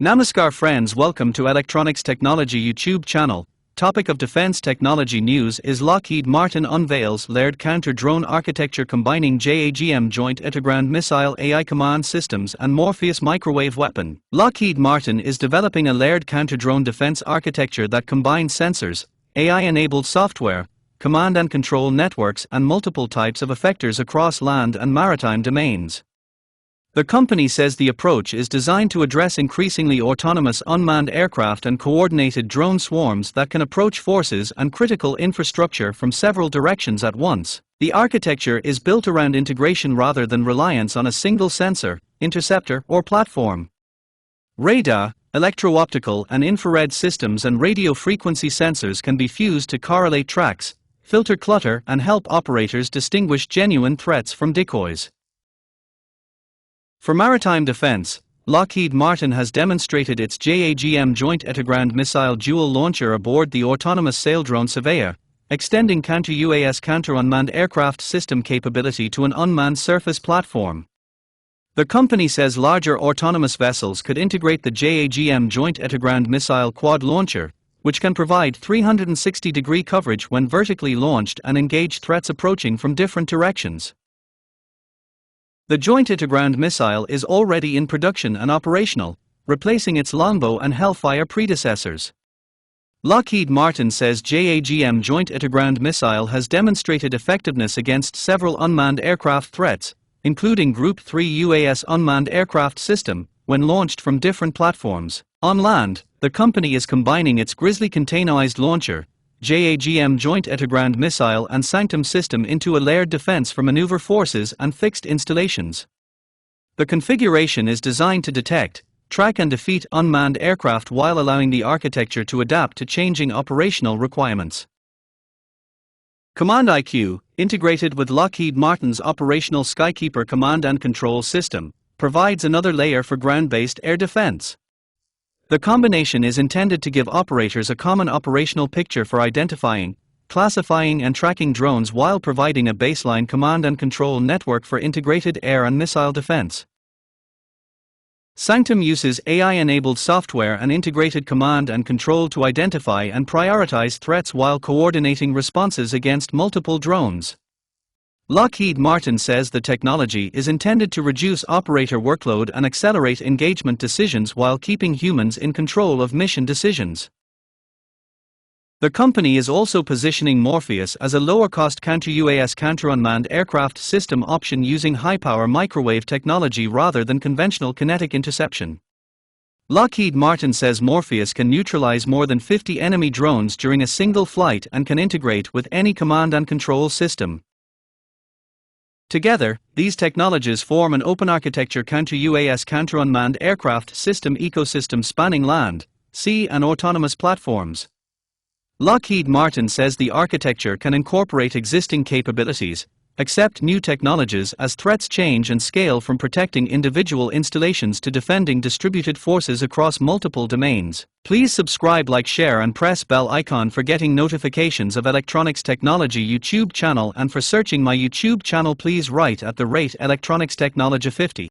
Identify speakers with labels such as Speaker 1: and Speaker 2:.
Speaker 1: Namaskar friends, welcome to Electronics Technology YouTube channel. Topic of defense technology news is Lockheed Martin unveils layered counter-drone architecture combining JAGM joint integrated missile AI command systems and MORFIUS microwave weapon. Lockheed Martin is developing a layered counter-drone defense architecture that combines sensors, AI-enabled software, command and control networks and multiple types of effectors across land and maritime domains. The company says the approach is designed to address increasingly autonomous unmanned aircraft and coordinated drone swarms that can approach forces and critical infrastructure from several directions at once. The architecture is built around integration rather than reliance on a single sensor, interceptor, or platform. Radar, electro-optical and infrared systems and radio frequency sensors can be fused to correlate tracks, filter clutter, and help operators distinguish genuine threats from decoys. For maritime defense, Lockheed Martin has demonstrated its JAGM joint integrated missile dual launcher aboard the autonomous sail drone Surveyor, extending counter-UAS counter-unmanned aircraft system capability to an unmanned surface platform. The company says larger autonomous vessels could integrate the JAGM joint integrated missile quad launcher, which can provide 360-degree coverage when vertically launched and engage threats approaching from different directions. The joint integrated missile is already in production and operational, replacing its Longbow and Hellfire predecessors. Lockheed Martin says JAGM joint integrated missile has demonstrated effectiveness against several unmanned aircraft threats, including Group 3 UAS unmanned aircraft system, when launched from different platforms. On land, the company is combining its Grizzly containerized launcher, JAGM joint integrated missile and Sanctum system into a layered defense for maneuver forces and fixed installations. The configuration is designed to detect, track and defeat unmanned aircraft while allowing the architecture to adapt to changing operational requirements. Command IQ, integrated with Lockheed Martin's operational Skykeeper command and control system, provides another layer for ground-based air defense. The combination is intended to give operators a common operational picture for identifying, classifying and tracking drones while providing a baseline command and control network for integrated air and missile defense. Sanctum uses AI-enabled software and integrated command and control to identify and prioritize threats while coordinating responses against multiple drones. Lockheed Martin says the technology is intended to reduce operator workload and accelerate engagement decisions while keeping humans in control of mission decisions. The company is also positioning MORFIUS as a lower-cost counter-UAS counter-unmanned aircraft system option using high-power microwave technology rather than conventional kinetic interception. Lockheed Martin says MORFIUS can neutralize more than 50 enemy drones during a single flight and can integrate with any command and control system. Together, these technologies form an open architecture counter-UAS counter-unmanned aircraft system ecosystem spanning land, sea and autonomous platforms. Lockheed Martin says the architecture can incorporate existing capabilities, accept new technologies as threats change and scale from protecting individual installations to defending distributed forces across multiple domains. Please subscribe, like, share and press bell icon for getting notifications of Electronics Technology YouTube channel, and for searching my YouTube channel please write @Electronics Technology 50.